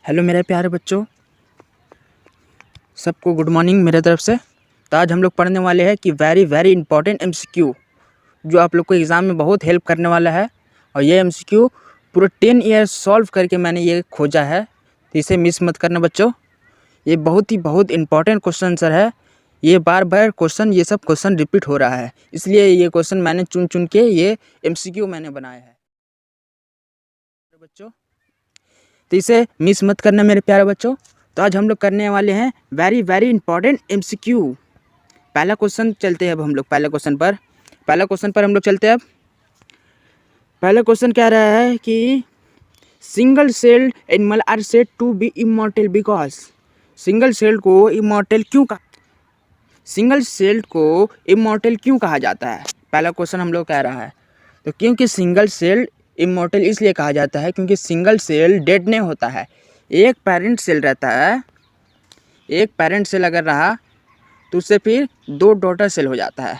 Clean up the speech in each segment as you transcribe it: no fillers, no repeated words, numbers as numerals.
Hello मेरे प्यारे बच्चों, सबको गुड मॉर्निंग मेरे तरफ से। तो आज हम लोग पढ़ने वाले हैं कि वेरी इंपॉर्टेंट एमसीक्यू जो आप लोग को एग्ज़ाम में बहुत हेल्प करने वाला है। और ये एमसीक्यू पूरे 10 ईयर्स सॉल्व करके मैंने ये खोजा है, तो इसे मिस मत करना बच्चों। ये बहुत इंपॉर्टेंट क्वेश्चन आंसर है। ये बार ये सब क्वेश्चन रिपीट हो रहा है, इसलिए ये क्वेश्चन मैंने चुन के ये एमसीक्यू मैंने बनाया है बच्चों। तो इसे मिस मत करना मेरे प्यारे बच्चों। तो आज हम लोग करने वाले हैं वेरी इंपॉर्टेंट एमसीक्यू। पहला क्वेश्चन चलते हैं अब हम लोग पहला क्वेश्चन पर हम लोग चलते हैं अब। पहला क्वेश्चन कह रहा है कि single celled animal are said to be immortal because single celled को इमॉर्टल क्यों कहा जाता है। पहला क्वेश्चन हम लोग कह रहा है तो क्योंकि सिंगल सेल्ड इमॉर्टल इसलिए कहा जाता है क्योंकि सिंगल सेल डेड नहीं होता है। एक पेरेंट सेल रहता है, एक पेरेंट सेल अगर रहा तो उससे फिर 2 डॉटर सेल हो जाता है।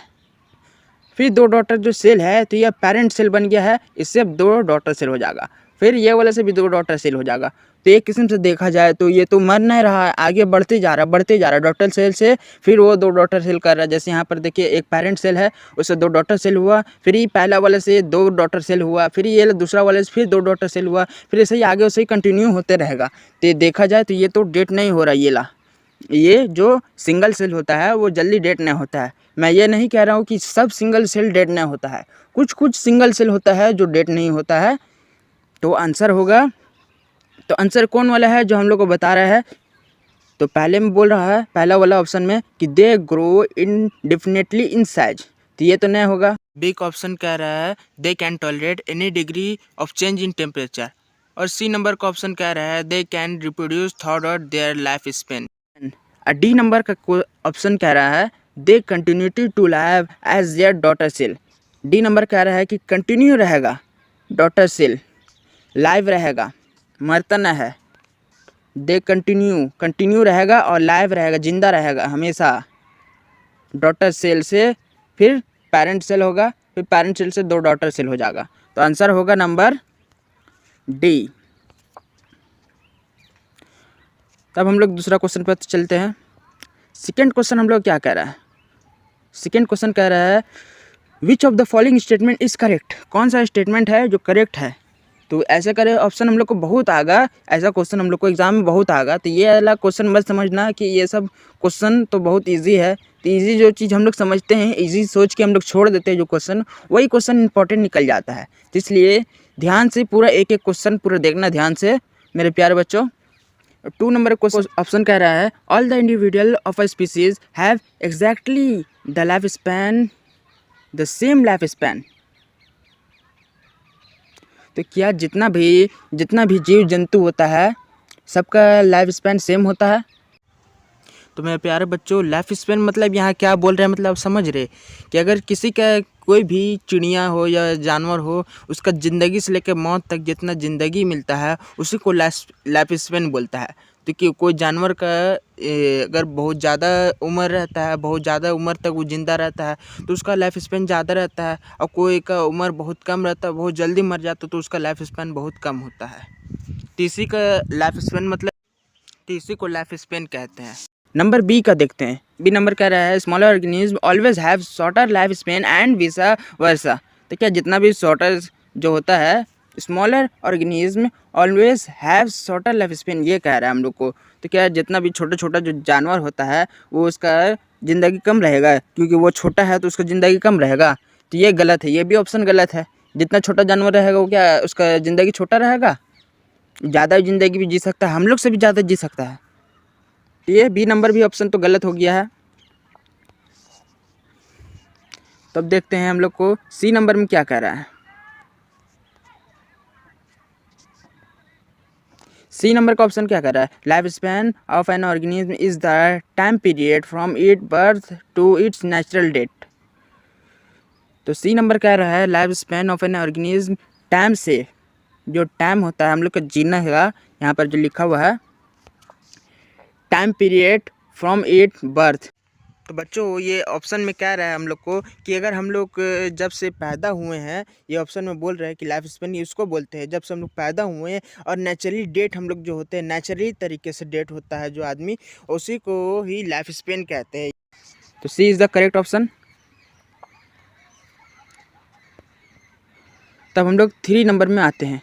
फिर 2 डॉटर जो सेल है तो यह पेरेंट सेल बन गया है, इससे अब 2 डॉटर सेल हो जाएगा। फिर ये वाले से भी 2 डॉटर सेल हो जाएगा। तो एक किस्म से देखा जाए तो ये तो मर नहीं रहा है, आगे बढ़ते जा रहा है डॉटर सेल से। फिर वो 2 डॉटर सेल कर रहा है। जैसे यहाँ पर देखिए एक पेरेंट सेल है, उससे 2 डॉटर सेल हुआ, फिर ये पहला वाले से 2 डॉटर सेल हुआ, फिर ये दूसरा वाले से फिर 2 डॉटर सेल हुआ, फिर ऐसे ही आगे वैसे ही कंटिन्यू होते रहेगा। तो देखा जाए तो ये तो डेट नहीं हो रहा। ये जो सिंगल सेल होता है वो जल्दी डेट नहीं होता है। मैं ये नहीं कह रहा हूँ कि सब सिंगल सेल डेट नहीं होता है, कुछ सिंगल सेल होता है जो डेट नहीं होता है। तो आंसर होगा, तो आंसर कौन वाला है जो हम लोग को बता रहा है। तो पहले में बोल रहा है पहला वाला ऑप्शन में कि they grow indefinitely in size, तो ये तो नहीं होगा। बिग ऑप्शन कह रहा है they can tolerate any degree of change in temperature. और सी नंबर का ऑप्शन कह रहा है they can reproduce throughout their life span. D number का ऑप्शन कह रहा है they continuity to live as their daughter cell. D number कह रहा है कि कंटिन्यू रहेगा, डॉटर सेल लाइव रहेगा, मरता न है। दे कंटिन्यू रहेगा और लाइव रहेगा, जिंदा रहेगा हमेशा डॉटर सेल से। फिर पेरेंट सेल होगा, फिर पेरेंट सेल से 2 डॉटर सेल हो जाएगा। तो आंसर होगा नंबर डी। तब हम लोग दूसरा क्वेश्चन पर चलते हैं। सेकेंड क्वेश्चन हम लोग क्या कह रहा है। सेकेंड क्वेश्चन कह रहा है विच of the following statement is correct. कौन सा स्टेटमेंट है जो करेक्ट है। तो ऐसे करे ऑप्शन हम लोग को बहुत आगा, ऐसा क्वेश्चन हम लोग को एग्जाम में बहुत आगा। तो ये वाला क्वेश्चन मत समझना कि ये सब क्वेश्चन तो बहुत इजी है। तो इजी जो चीज़ हम लोग समझते हैं, इजी सोच के हम लोग छोड़ देते हैं जो क्वेश्चन, वही क्वेश्चन इंपॉर्टेंट निकल जाता है। तो इसलिए ध्यान से पूरा एक क्वेश्चन पूरा देखना ध्यान से मेरे प्यारे बच्चों। 2 नंबर क्वेश्चन ऑप्शन कह रहा है all the individual of a species have exactly the life span the same life span. तो क्या जितना भी जीव जंतु होता है सबका लाइफ स्पैन सेम होता है। तो मेरे प्यारे बच्चों लाइफ स्पैन मतलब यहाँ क्या बोल रहे हैं, मतलब आप समझ रहे कि अगर किसी का कोई भी चिड़िया हो या जानवर हो, उसका ज़िंदगी से लेकर मौत तक जितना ज़िंदगी मिलता है उसी को लाइफ स्पैन बोलता है। तो कि कोई जानवर का अगर बहुत ज़्यादा उम्र रहता है, बहुत ज़्यादा उम्र तक वो ज़िंदा रहता है तो उसका लाइफ स्पैन ज़्यादा रहता है। और कोई का उम्र बहुत कम रहता है, बहुत जल्दी मर जाता है तो उसका लाइफ स्पैन बहुत कम होता है। तो इसी का लाइफ स्पैन मतलब, तो इसी को लाइफ स्पैन कहते हैं। नंबर बी का देखते हैं। बी नंबर कह रहा है smaller organism always have shorter life span and vice versa. तो क्या जितना भी शॉर्टर जो होता है, smaller organism always have shorter life span, ये कह रहा है हम लोग को। तो क्या जितना भी छोटा जो जानवर होता है वो उसका ज़िंदगी कम रहेगा, क्योंकि वो छोटा है तो उसका ज़िंदगी कम रहेगा। तो ये गलत है, ये भी ऑप्शन गलत है। जितना छोटा जानवर रहेगा वो क्या उसका ज़िंदगी छोटा रहेगा, ज़्यादा ज़िंदगी भी जी सकता है, हम लोग से भी ज़्यादा जी सकता है। ये बी नंबर भी ऑप्शन तो गलत हो गया है। तब देखते हैं हम लोग को सी नंबर में क्या कह रहा है। सी नंबर का ऑप्शन क्या कर रहा है life span of an organism is the time period from it birth to its natural death. तो सी नंबर कह रहा है life span of an organism, time से जो टाइम होता है हम लोग का जीना है, यहाँ पर जो लिखा हुआ है time period from it birth, तो बच्चों ये ऑप्शन में कह रहा है हम लोग को कि अगर हम लोग जब से पैदा हुए हैं, ये ऑप्शन में बोल रहा है कि लाइफ स्पेन इसको बोलते हैं जब से हम लोग पैदा हुए हैं, और नेचुरली डेट हम लोग जो होते हैं, नेचुरली तरीके से डेट होता है जो आदमी, उसी को ही लाइफ स्पेन कहते हैं। तो सी इज़ द करेक्ट ऑप्शन। तब हम लोग 3 नंबर में आते हैं।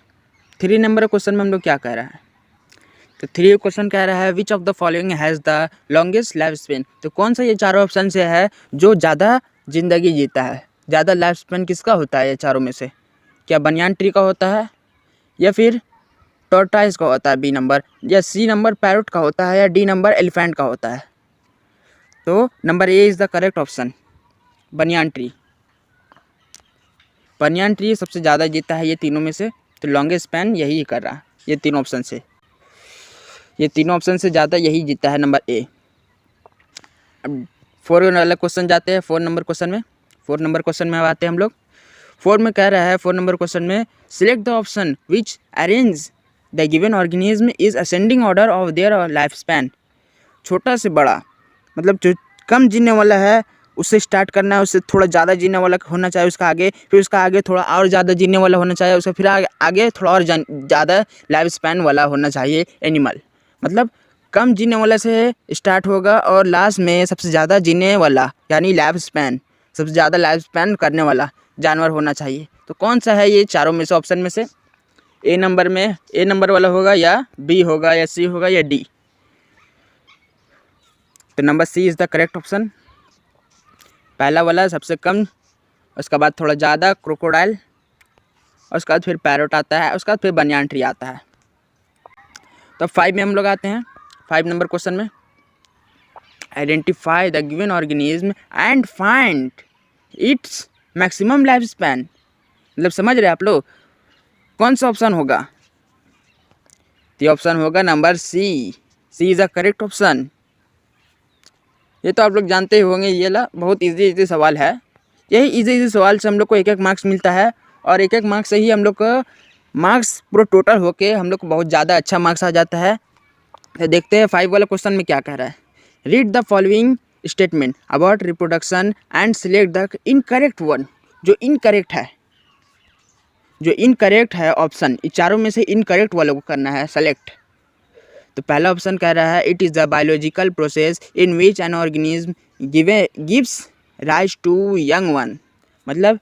3 नंबर क्वेश्चन में हम लोग क्या कह रहा है, तो 3 क्वेश्चन कह रहा है विच of the following has the longest life span. तो कौन सा ये चारों ऑप्शन से है जो ज़्यादा ज़िंदगी जीता है, ज़्यादा लाइफ स्पेन किसका होता है ये चारों में से? क्या बनियान ट्री का होता है, या फिर टॉर्टाइज का होता है बी नंबर, या सी नंबर पैरोट का होता है, या डी नंबर एलिफेंट का होता है? तो number A is the correct option, banyan tree. Banyan tree सबसे ज़्यादा जीता है ये तीनों में से, तो लॉन्गेस्ट स्पैन यही कर रहा है ये तीनों ऑप्शन से, ये तीनों ऑप्शन से ज़्यादा यही जीता है, नंबर ए। अब 4 वाला क्वेश्चन जाते हैं 4 नंबर क्वेश्चन में। 4 नंबर क्वेश्चन में अब आते हैं हम लोग। 4 में कह रहा है 4 नंबर क्वेश्चन में select the option which arrange the given organism is ascending order of their life span. छोटा से बड़ा मतलब जो कम जीने वाला है उससे स्टार्ट करना है, उससे थोड़ा ज़्यादा जीने वाला होना चाहिए उसका आगे, फिर उसका आगे थोड़ा और ज़्यादा जीने वाला होना चाहिए उसका, फिर आगे थोड़ा और ज़्यादा लाइफ स्पैन वाला होना चाहिए एनिमल। मतलब कम जीने वाला से स्टार्ट होगा और लास्ट में सबसे ज़्यादा जीने वाला यानी लाइफ स्पैन, सबसे ज़्यादा लाइफ स्पैन करने वाला जानवर होना चाहिए। तो कौन सा है ये चारों में से ऑप्शन में से? ए नंबर में ए नंबर वाला होगा, या बी होगा, या सी होगा, या डी? तो number C is the correct option, पहला वाला सबसे कम, उसके बाद थोड़ा ज़्यादा क्रोकोडाइल, और उसके बाद फिर पैरोट आता है, उसके बाद फिर बनियान ट्री आता है। तो 5 में हम लोग आते हैं। 5 नंबर क्वेश्चन में identify the given organism and find its maximum life span. मतलब समझ रहे आप लोग कौन सा ऑप्शन होगा? तो ऑप्शन होगा number C, C is the correct option. ये तो आप लोग जानते ही होंगे, ये ला बहुत इजी सवाल है। यही इजी सवाल से हम लोग को 1-1 मार्क्स मिलता है, और 1-1 मार्क्स से ही हम लोग को मार्क्स पूरा टोटल होके हम लोग को बहुत ज़्यादा अच्छा मार्क्स आ जाता है। तो देखते हैं 5 वाला क्वेश्चन में क्या कह रहा है। Read the following statement about reproduction and select the incorrect one. जो इनकरेक्ट है ऑप्शन, इस चारों में से इनकरेक्ट वालों को करना है सेलेक्ट। तो पहला ऑप्शन कह रहा है it is the biological process in which an organism gives rise to young one. मतलब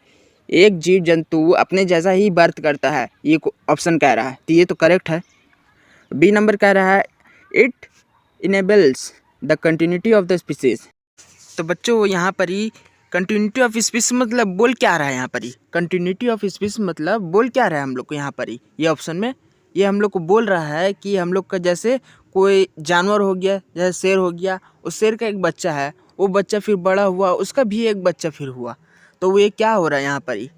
एक जीव जंतु अपने जैसा ही बर्थ करता है, ये ऑप्शन कह रहा है, तो ये तो करेक्ट है। बी नंबर कह रहा है it enables the continuity of the species. तो बच्चों यहाँ पर ही कंटिन्यूटी ऑफ स्पीसीज मतलब बोल क्या रहा है? यहाँ पर ही कंटिन्यूटी ऑफ स्पीसीज मतलब बोल क्या रहा है हम लोग को यहाँ पर ही ये ऑप्शन में? ये हम लोग को बोल रहा है कि हम लोग का जैसे कोई जानवर हो गया, जैसे शेर हो गया, उस शेर का एक बच्चा है, वो बच्चा फिर बड़ा हुआ, उसका भी एक बच्चा फिर हुआ, तो वो ये क्या हो रहा है यहाँ पर ही?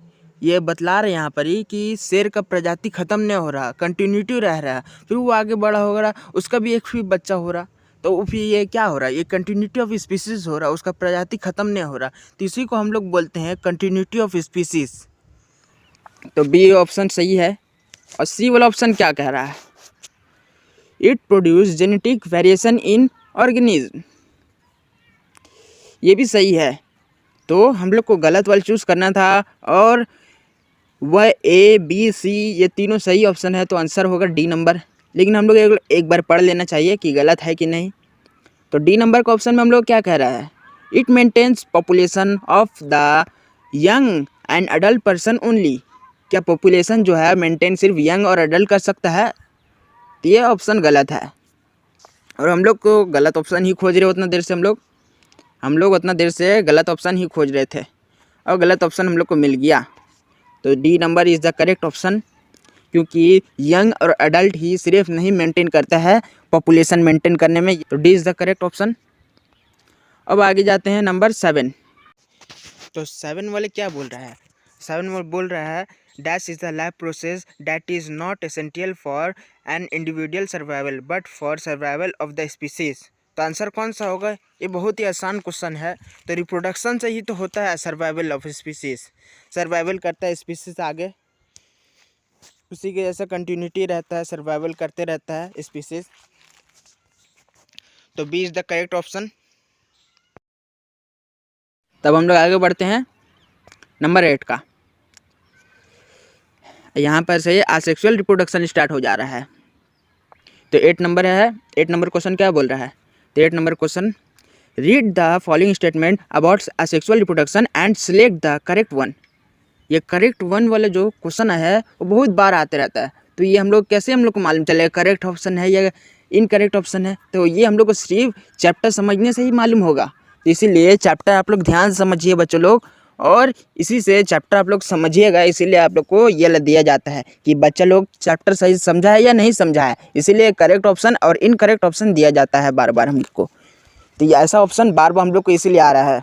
ये बतला रहे हैं यहाँ पर ही कि शेर का प्रजाति ख़त्म नहीं हो रहा, कंटिन्यूटी रह रहा है, फिर वो आगे बड़ा हो रहा, उसका भी एक फिर बच्चा हो रहा, तो फिर ये क्या हो रहा है? ये कंटिन्यूटी ऑफ स्पीसीज हो रहा, उसका प्रजाति ख़त्म नहीं हो रहा, तो इसी को हम लोग बोलते हैं कंटिन्यूटी ऑफ स्पीसीज। तो बी ऑप्शन सही है। और सी वाला ऑप्शन क्या कह रहा है? It produce genetic variation in organism, ये भी सही है। तो हम लोग को गलत वाला चूज़ करना था, और वह ए बी सी ये तीनों सही ऑप्शन है, तो आंसर होगा डी नंबर। लेकिन हम लोग एक बार पढ़ लेना चाहिए कि गलत है कि नहीं। तो डी नंबर का ऑप्शन में हम लोग क्या कह रहा है? It maintains population of the young and adult person only. क्या पॉपुलेशन जो है मेंटेन सिर्फ यंग और अडल्ट कर सकता है? तो ये ऑप्शन गलत है, और हम लोग को गलत ऑप्शन ही खोज रहे उतना देर से, हम लोग उतना देर से गलत ऑप्शन ही खोज रहे थे, और गलत ऑप्शन हम लोग को मिल गया। तो D number is the correct option, क्योंकि यंग और अडल्ट ही सिर्फ नहीं मेंटेन करता है पॉपुलेशन मेंटेन करने में, तो D is the correct option. अब आगे जाते हैं नंबर 7। तो 7 वाले क्या बोल रहा है? 7 वाले बोल रहा है dash is the life process that is not essential for an individual survival but for survival of the species. तो आंसर कौन सा होगा? ये बहुत ही आसान क्वेश्चन है। तो रिप्रोडक्शन से ही तो होता है सर्वाइवल ऑफ स्पीसीज, सर्वाइवल करता है स्पीसीज आगे, उसी के जैसा कंटिन्यूटी रहता है, सर्वाइवल करते रहता है स्पीसीज। तो B is the correct option. तब हम लोग आगे बढ़ते हैं नंबर 8 का। यहाँ पर से असेक्सुअल रिप्रोडक्शन स्टार्ट हो जा रहा है। तो 8 नंबर है, 8 नंबर क्वेश्चन क्या बोल रहा है? तो 8 number question, read the following statement about asexual reproduction and select the correct one. ये करेक्ट वन वाला जो क्वेश्चन है वो बहुत बार आते रहता है, तो ये हम लोग कैसे हम लोग को मालूम चलेगा करेक्ट ऑप्शन है या इनकरेक्ट ऑप्शन है? तो ये हम लोग को सिर्फ चैप्टर समझने से ही मालूम होगा। तो इसीलिए चैप्टर आप लोग ध्यान से समझिए बच्चों लोग, और इसी से चैप्टर आप लोग समझिएगा। इसीलिए आप लोग को ये दिया जाता है कि बच्चा लोग चैप्टर सही समझा है या नहीं समझा है, इसीलिए करेक्ट ऑप्शन और इनकरेक्ट ऑप्शन दिया जाता है बार बार हम लोग को। तो ये ऐसा ऑप्शन बार बार हम लोग को इसीलिए आ रहा है।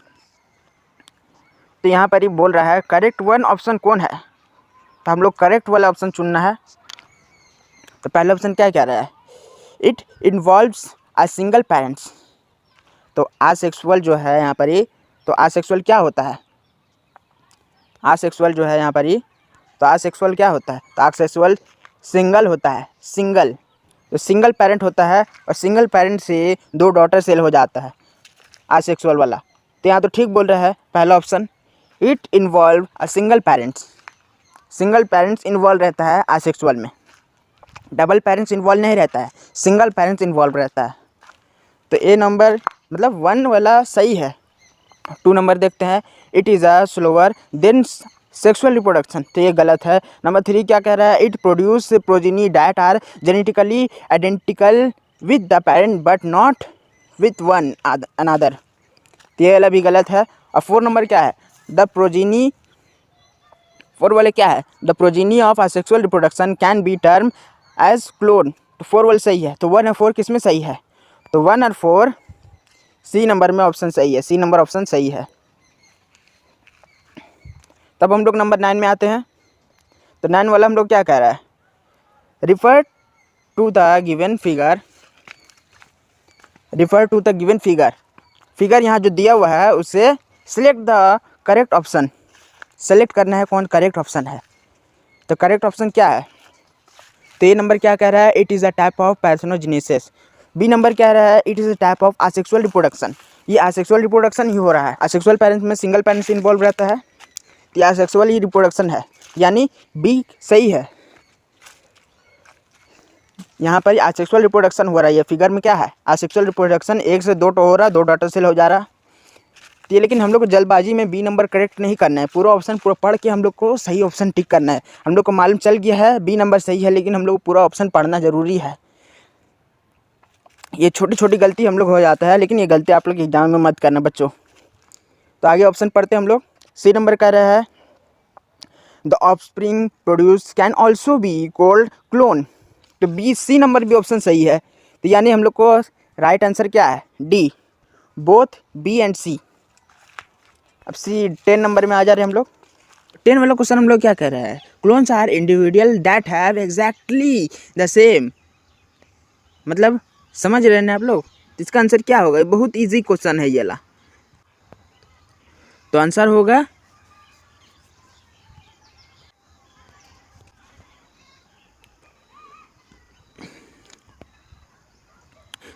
तो यहाँ पर ही बोल रहा है करेक्ट वन ऑप्शन कौन है, तो हम लोग करेक्ट वाला ऑप्शन चुनना है। तो पहला ऑप्शन क्या कह रहा है? It involves a single parents. तो आसेक्सुअल जो है यहाँ पर ही, तो आसेक्सुअल क्या होता है? आसेक्सुअल जो है यहाँ पर ही, तो आसेक्सुअल क्या होता है? तो आसेक्सुअल सिंगल होता है, सिंगल। तो सिंगल पेरेंट होता है और सिंगल पेरेंट से 2 डॉटर सेल हो जाता है आसेक्सुअल वाला। तो यहाँ तो ठीक बोल रहा है पहला option, it involve a single parents. Single parents involve रहता है आसेक्सुअल में, डबल पेरेंट्स इन्वॉल्व नहीं रहता है, सिंगल पेरेंट्स इन्वॉल्व रहता है। तो ए नंबर मतलब 1 वाला सही है। 2 नंबर देखते हैं, it is a slower then sexual reproduction. तो ये गलत है। नंबर 3 क्या कह रहा है? It produce progeny that are genetically identical with the parent but not with one another. तो ये वाला भी गलत है। और 4 नंबर क्या है? द प्रोजेनी, 4 वाले क्या है? The progeny of asexual reproduction can be term as clone. तो 4 वाले सही है। तो 1 और 4 किस में सही है? तो 1 और 4 सी नंबर में ऑप्शन सही है, सी नंबर ऑप्शन सही है। तब हम लोग नंबर 9 में आते हैं। तो 9 वाला हम लोग क्या कह रहा है? Refer to the given figure, refer to the given figure. Figure यहाँ जो दिया हुआ है उससे select the correct option. Select करना है कौन करेक्ट ऑप्शन है। तो करेक्ट ऑप्शन क्या है? तो ये नंबर क्या कह रहा है? It is a type of parthenogenesis. B number कह रहा है it is a type of asexual reproduction. ये असेक्सुअल रिप्रोडक्शन ही हो रहा है। असेक्सुअल पेरेंट्स में सिंगल पेरेंट्स इन्वॉल्व रहता है, तो असेक्सुअल ही रिप्रोडक्शन है, यानी बी सही है। यहाँ पर असेक्सुअल रिप्रोडक्शन हो रहा है। ये फिगर में क्या है? असेक्सुअल रिप्रोडक्शन 1 से 2 हो रहा है, 2 डॉटर सेल हो जा रहा है। तो ये लेकिन हम लोग को जल्दबाजी में बी नंबर करेक्ट नहीं करना है, पूरा ऑप्शन पूरा पढ़ के हम लोग को सही ऑप्शन टिक करना है। हम लोग को मालूम चल गया है बी नंबर सही है, लेकिन हम लोग को पूरा ऑप्शन पढ़ना ज़रूरी है। ये छोटी छोटी गलती हम लोग हो जाता है, लेकिन ये गलती आप लोग एग्जाम में मत करना बच्चों। तो आगे ऑप्शन पढ़ते हैं हम लोग। सी नंबर कह रहा है the offspring produce can also be called clone. तो बी, सी नंबर भी ऑप्शन सही है। तो यानी हम लोग को राइट आंसर क्या है? डी, बोथ बी एंड सी। अब सी 10 नंबर में आ जा रहे हैं हम लोग। 10 वाला क्वेश्चन हम लोग क्या कह रहे हैं? Clones are individual that have exactly the same. मतलब समझ रहे हैं आप लोग? इसका आंसर क्या होगा? बहुत इजी क्वेश्चन है ये वाला। तो आंसर होगा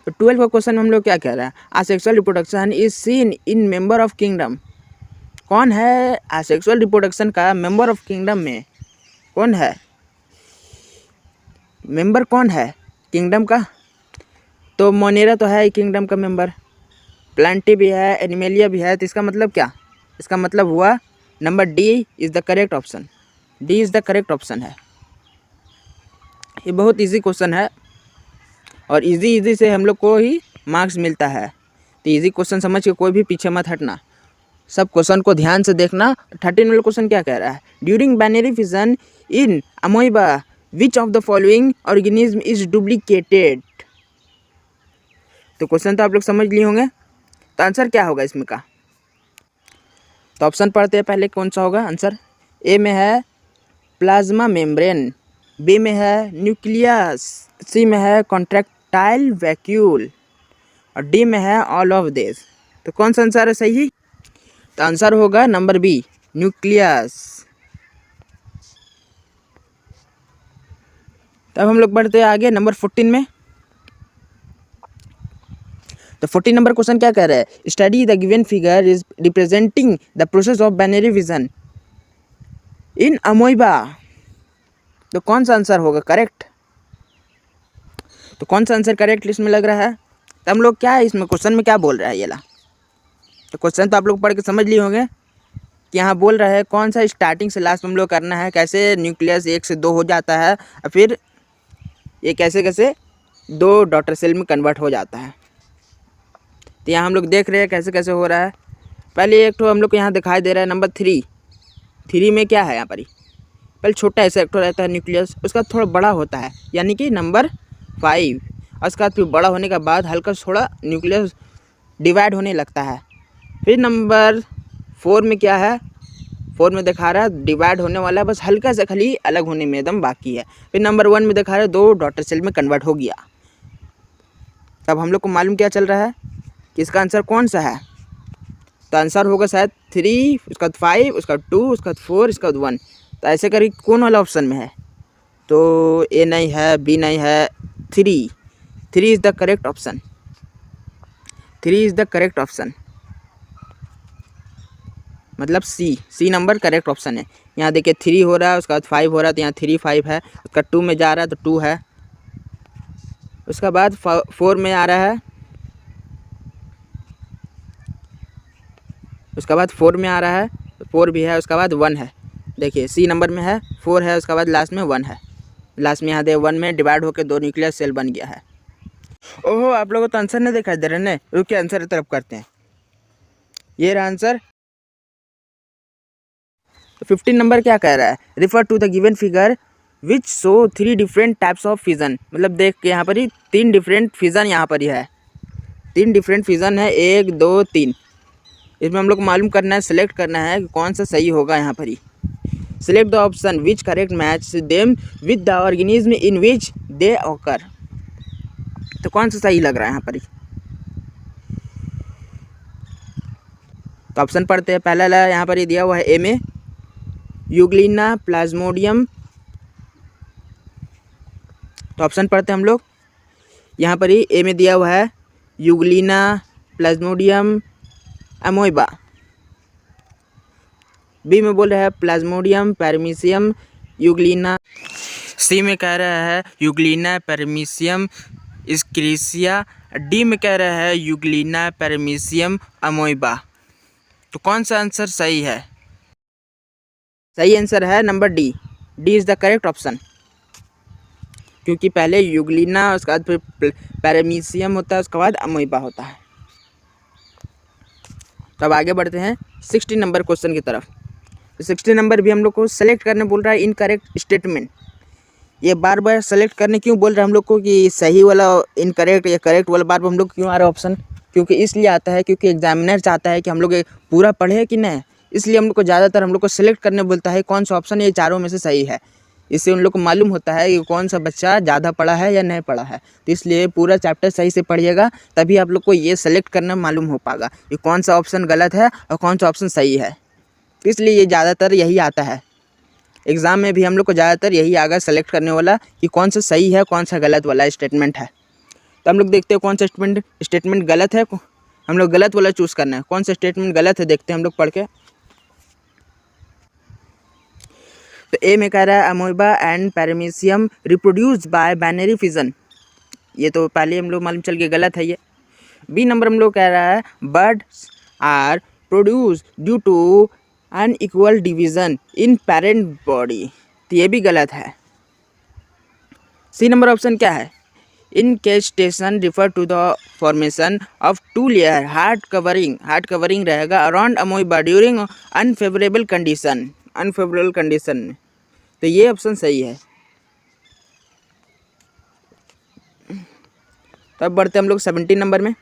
तो 12 का क्वेश्चन हम लोग क्या कह रहे हैं? Asexual reproduction is seen in member of kingdom. कौन है असेक्सुअल रिप्रोडक्शन का मेंबर ऑफ किंगडम में? कौन है मेंबर? कौन है किंगडम का? तो मोनेरा तो है किंगडम का मेंबर, प्लांटी भी है, एनिमेलिया भी है। तो इसका मतलब क्या? इसका मतलब हुआ number D is the correct option. D is the correct option है। ये बहुत इजी क्वेश्चन है और इजी से हम लोग को ही मार्क्स मिलता है। तो इजी क्वेश्चन समझ के कोई भी पीछे मत हटना, सब क्वेश्चन को ध्यान से देखना। 13 वाला क्वेश्चन क्या कह रहा है? During binary fission in amoeba which of the following organism is duplicated. तो क्वेश्चन तो आप लोग समझ लिए होंगे, तो आंसर क्या होगा इसमें का? तो ऑप्शन पढ़ते हैं पहले, कौन सा होगा आंसर? ए में है प्लाज्मा मेम्ब्रेन, बी में है न्यूक्लियस, सी में है कॉन्ट्रैक्टाइल वैक्यूल और डी में है ऑल ऑफ दिस। तो कौन सा आंसर है सही? तो आंसर होगा नंबर बी, न्यूक्लियस। तब हम लोग बढ़ते हैं आगे नंबर 14 में। तो 14 नंबर क्वेश्चन क्या कह रहा है, study the given figure is representing the process of binary fission in amoeba. तो कौन सा आंसर होगा करेक्ट, तो कौन सा आंसर करेक्ट लिस्ट में लग रहा है। तो हम लोग क्या है इसमें क्वेश्चन में क्या बोल रहा है ये ला, तो क्वेश्चन तो आप लोग पढ़ के समझ लिए होंगे कि यहाँ बोल रहा है कौन सा स्टार्टिंग से लास्ट में हम लोग करना है, कैसे न्यूक्लियस 1 से 2 हो जाता है और फिर ये कैसे कैसे 2 डॉटर सेल में कन्वर्ट हो जाता है। तो यहाँ हम लोग देख रहे हैं कैसे कैसे हो रहा है। पहले एक तो हम लोग को यहाँ दिखाई दे रहा है नंबर 3 में क्या है यहाँ पर ही, पहले छोटा ऐसा एक तो रहता है न्यूक्लियस, उसका थोड़ा बड़ा होता है यानी कि नंबर 5, और उसका फिर बड़ा होने के बाद हल्का थोड़ा न्यूक्लियस डिवाइड होने लगता है। फिर नंबर 4 में क्या है, 4 में दिखा रहा है डिवाइड होने वाला है, बस हल्का सा खाली अलग होने में एकदम बाकी है। फिर नंबर 1 में दिखा रहा है 2 डॉटर सेल में कन्वर्ट हो गया। तब हम लोग को मालूम क्या चल रहा है कि इसका आंसर कौन सा है, तो आंसर होगा शायद 3, उसका 5, उसका 2, उसका 4, इसका 1। तो ऐसे करी कौन वाला ऑप्शन में है, तो ए नहीं है, बी नहीं है, 3 is the correct option, 3 is the correct option, मतलब सी नंबर करेक्ट ऑप्शन है। यहाँ देखिए 3 हो रहा है, उसका बाद 5 हो रहा है, तो यहाँ 3 5 है, उसका 2 में जा रहा है तो 2 है, उसका बाद 4 में आ रहा है, उसका बाद 4 में आ रहा है, 4 भी है, उसका बाद 1 है। देखिए सी नंबर में है, 4 है, उसका बाद लास्ट में 1 है, लास्ट में यहाँ दे 1 में डिवाइड होकर 2 न्यूक्लियस सेल बन गया है। ओहो आप लोगों को तो आंसर नहीं दिखाई दे रहे ना, रुकिए आंसर की तरफ करते हैं। ये रहा आंसर। 15 नंबर क्या कह रहा है, refer to the given figure which show 3 different types of fission. मतलब देख के यहाँ पर ही 3 डिफरेंट फिजन यहाँ पर ही है, 3 डिफरेंट फिजन है, 1 2 3। इसमें हम लोग को मालूम करना है, सेलेक्ट करना है कि कौन सा सही होगा। यहाँ पर ही select the option which correct match them with the organism in which they occur. तो कौन सा सही लग रहा है यहाँ पर ही, तो ऑप्शन पढ़ते हैं। पहला यहाँ पर ही दिया हुआ है ए में यूग्लिना प्लाज्मोडियम, तो ऑप्शन पढ़ते हैं हम लोग। यहाँ पर ही ए में दिया हुआ है यूग्लिना प्लाज्मोडियम अमोइबा, बी में बोल रहा है प्लाज्मोडियम पैरमीसियम यूग्लिना, सी में कह रहा है यूग्लिना पैरमीसियम स्क्रीसिया, डी में कह रहा है यूग्लिना पैरमीसियम अमोइबा। तो कौन सा आंसर सही है, सही आंसर है number D is the correct option, क्योंकि पहले यूग्लिना उसके बाद फिर पैरामीसियम होता है, उसके बाद अमोइबा होता है। तो अब आगे बढ़ते हैं 16 नंबर क्वेश्चन की तरफ। तो 16 नंबर भी हम लोग को सेलेक्ट करने बोल रहा है इनकरेक्ट स्टेटमेंट। ये बार बार सेलेक्ट करने क्यों बोल रहा है हम लोग को कि सही वाला इनकरेक्ट या करेक्ट वाला बार बार हम लोग क्यों आ रहा है ऑप्शन, क्योंकि इसलिए आता है क्योंकि एग्जामिनर चाहता है कि हम लोग पूरा पढ़े कि नहीं, इसलिए हम लोग को ज़्यादातर हम लोग को सिलेक्ट करने बोलता है कौन सा ऑप्शन ये चारों में से सही है। इससे उन लोग को मालूम होता है कि कौन सा बच्चा ज़्यादा पढ़ा है या नहीं पढ़ा है। तो इसलिए पूरा चैप्टर सही से पढ़िएगा, तभी आप लोग को ये सेलेक्ट करना मालूम हो पाएगा कि कौन सा ऑप्शन गलत है और कौन सा ऑप्शन सही है। तो इसलिए ये ज़्यादातर यही आता है एग्ज़ाम में भी, हम लोग को ज़्यादातर यही आगा सेलेक्ट करने वाला कि कौन सा सही है कौन सा गलत वाला स्टेटमेंट है। तो हम लोग देखते हैं कौन सा स्टेटमेंट गलत है, हम लोग गलत वाला चूज़ करना है। कौन सा स्टेटमेंट गलत है देखते हैं हम लोग पढ़ के। तो ए में कह रहा है amoeba and paramecium reproduced by binary fission, ये तो पहले हम लोग मालूम चल के गलत है ये। बी नंबर हम लोग कह रहा है buds are produce due to unequal division in parent body, तो ये भी गलत है। सी नंबर ऑप्शन क्या है, encystation refer to the formation of 2 layer hard covering रहेगा around amoeba during unfavourable condition में, तो ये ऑप्शन सही है। तब बढ़ते हम लोग 17 नंबर में।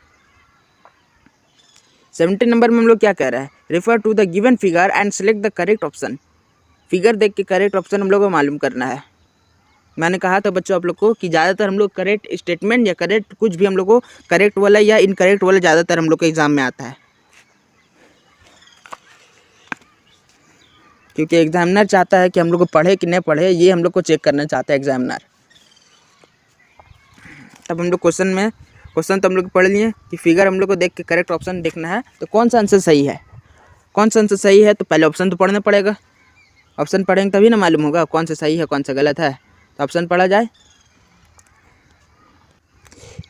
17 नंबर में हम लोग क्या कह रहा है, refer to the given figure and select the correct option. Figure देख के करेक्ट ऑप्शन हम लोग को मालूम करना है। मैंने कहा था बच्चों आप लोग को कि ज़्यादातर हम लोग करेक्ट स्टेटमेंट या करेक्ट कुछ भी हम लोग को करेक्ट वाला या इनकरेक्ट वाला ज़्यादातर हम लोग के एग्ज़ाम में आता है, क्योंकि एग्जामिनर चाहता है कि हम लोग को पढ़े कि नहीं पढ़े, ये हम लोग को चेक करना चाहता है एग्जामिनर। तब हम लोग क्वेश्चन में क्वेश्चन तो हम लोग पढ़ लिए कि फिगर हम लोग को देख के करेक्ट ऑप्शन देखना है, तो कौन सा आंसर सही है, कौन सा आंसर सही है। तो पहले ऑप्शन तो पढ़ना पड़ेगा, ऑप्शन पढ़ेंगे तभी ना मालूम होगा कौन सा सही है कौन सा गलत है। तो ऑप्शन पढ़ा जाए।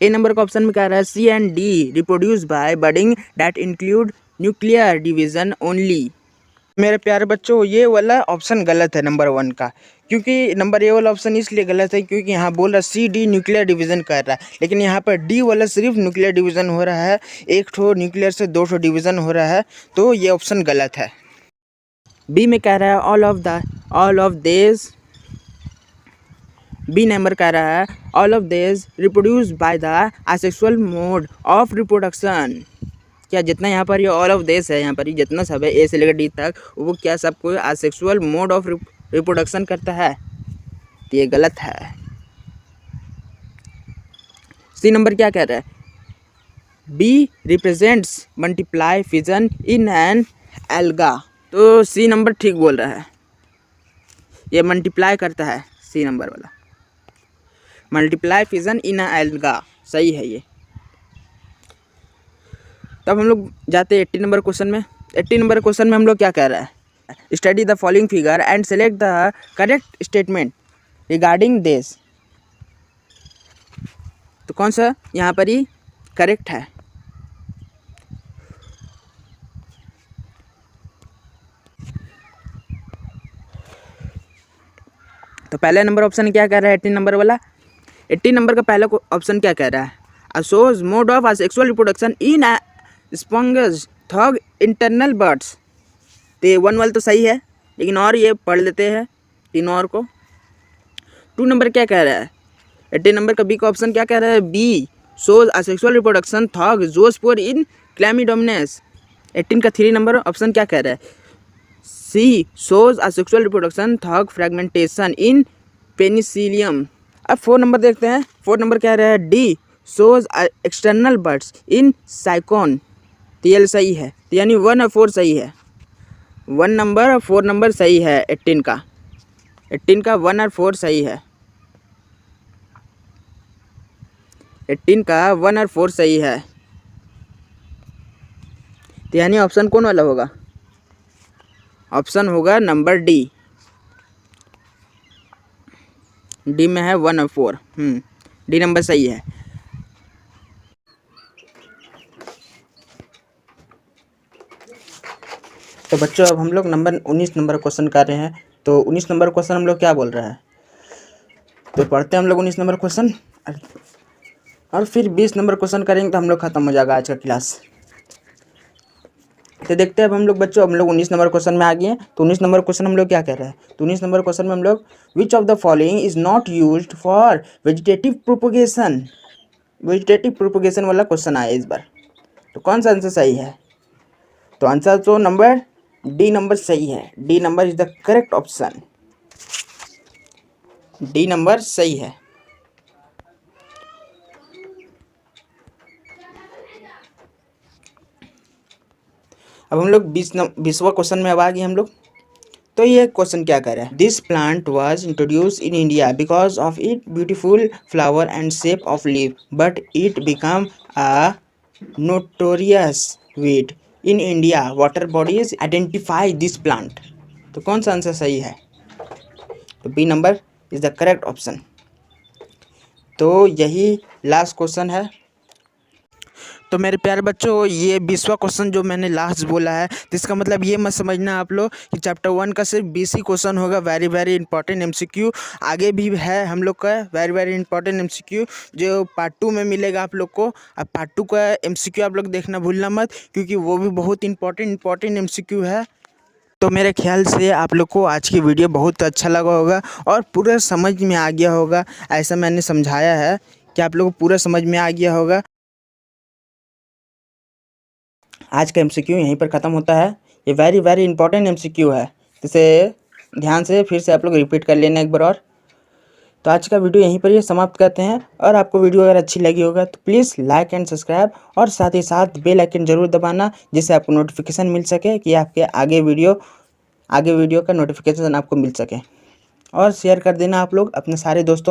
ए नंबर का ऑप्शन में कह रहा है C and D reproduce by budding that include nuclear division only. मेरे प्यारे बच्चों, ये वाला ऑप्शन गलत है नंबर 1 का, क्योंकि नंबर ए वाला ऑप्शन इसलिए गलत है क्योंकि यहाँ बोल रहा है सी डी न्यूक्लियर डिवीजन कर रहा है, लेकिन यहाँ पर डी वाला सिर्फ न्यूक्लियर डिवीजन हो रहा है, एक ठो न्यूक्लियर से 2 ठो डिवीजन हो रहा है, तो ये ऑप्शन गलत है। बी में कह रहा है all of this, B number कह रहा है all of this reproduce by the asexual mode of reproduction. क्या जितना यहाँ पर ये ऑल ऑफ दिस है, यहाँ पर ये जितना सब है ए से लेकर डी तक, वो क्या सबको असेक्सुअल मोड ऑफ रिप्रोडक्शन करता है, तो ये गलत है। सी नंबर क्या कह रहा है, B represents multiple fission in an alga. तो सी नंबर ठीक बोल रहा है, ये मल्टीप्लाई करता है, सी नंबर वाला multiply fission in an alga सही है ये। तब हम लोग जाते हैं 80 नंबर क्वेश्चन में। 80 नंबर क्वेश्चन में हम लोग क्या कह रहा है, study the following figure and select the correct statement regarding this. तो कौन सा यहाँ पर ही करेक्ट है। तो पहला नंबर ऑप्शन क्या कह रहा है 80 नंबर वाला, 80 नंबर का पहला ऑप्शन क्या कह रहा है, a sole mode of asexual reproduction in sponges through internal birds. तो ये 1 वाला तो सही है, लेकिन और ये पढ़ लेते हैं तीनों और को। 2 नंबर क्या कह रहा है, 80 नंबर का बी का ऑप्शन क्या कह रहा है, बी शोज असेक्सुअल रिप्रोडक्शन थॉग जोस्पोर इन क्लैमिडोमनेस। 18 का 3 नंबर ऑप्शन क्या कह रहा है, सी शोज असेक्सुअल रिप्रोडक्शन थॉग फ्रेगमेंटेशन इन पेनिसिलियम। अब 4 नंबर देखते हैं, 4 नंबर क्या रहा है, डी शोज एक्सटर्नल बर्ड्स इन साइकोन। तो ये सही है, तो यानी 1 और 4 सही है, 1 नंबर और 4 नंबर सही है 18 का, 18 का 1 और 4 सही है, 18 का 1 और 4 सही है। तो यानी ऑप्शन कौन वाला होगा, ऑप्शन होगा नंबर डी, डी में है 1 और 4, डी नंबर सही है। तो बच्चों अब हम लोग नंबर 19 नंबर क्वेश्चन कर रहे हैं। तो 19 नंबर क्वेश्चन हम लोग क्या बोल रहा है, तो पढ़ते हैं हम लोग 19 नंबर क्वेश्चन, और फिर 20 नंबर क्वेश्चन करेंगे तो हम लोग खत्म हो जाएगा आज का क्लास। तो देखते हैं अब हम लोग बच्चों, हम लोग 19 नंबर क्वेश्चन में आ गए हैं। तो 19 नंबर क्वेश्चन हम लोग क्या कह रहे हैं, तो 19 नंबर क्वेश्चन में हम लोग विच of the following is not used for vegetative propagation, vegetative propagation वाला क्वेश्चन आया इस बार। तो कौन सा आंसर सही है, तो आंसर तो नंबर डी नंबर सही है, D number is the correct option, D number सही है। अब हम लोग 20वां क्वेश्चन में अब आ गए हम लोग। तो ये क्वेश्चन क्या कर रहा है, this plant was introduce in India because of it beautiful flower and shape of leaf, but it become a notorious weed in India, water bodies identify this plant. तो कौन सा आंसर सही है, तो B number is the correct option. तो यही last question है। तो मेरे प्यारे बच्चों, ये 20वां क्वेश्चन जो मैंने लास्ट बोला है, तो इसका मतलब ये मत समझना आप लोग कि चैप्टर 1 का सिर्फ 20 ही क्वेश्चन होगा। वेरी वेरी इंपॉर्टेंट एमसीक्यू आगे भी है हम लोग का, वेरी वेरी इंपॉर्टेंट एमसीक्यू जो पार्ट 2 में मिलेगा आप लोग को। अब पार्ट 2 का एमसीक्यू आप लोग देखना भूलना मत, क्योंकि वो भी बहुत इंपॉर्टेंट एमसीक्यू है। तो मेरे ख्याल से आप लोग को आज की वीडियो बहुत अच्छा लगा होगा और पूरा समझ में आ गया होगा। ऐसा मैंने समझाया है कि आप लोग को पूरा समझ में आ गया होगा। आज का एमसीक्यू यहीं पर ख़त्म होता है। ये वेरी वेरी इंपॉर्टेंट एमसीक्यू है, इसे ध्यान से फिर से आप लोग रिपीट कर लेना एक बार और। तो आज का वीडियो यहीं पर ही समाप्त करते हैं, और आपको वीडियो अगर अच्छी लगी होगा तो प्लीज़ लाइक एंड सब्सक्राइब, और साथ ही साथ बेल आइकन ज़रूर दबाना, जिससे आपको नोटिफिकेशन मिल सके कि आपके आगे वीडियो का नोटिफिकेशन आपको मिल सके। और शेयर कर देना आप लोग अपने सारे दोस्तों में।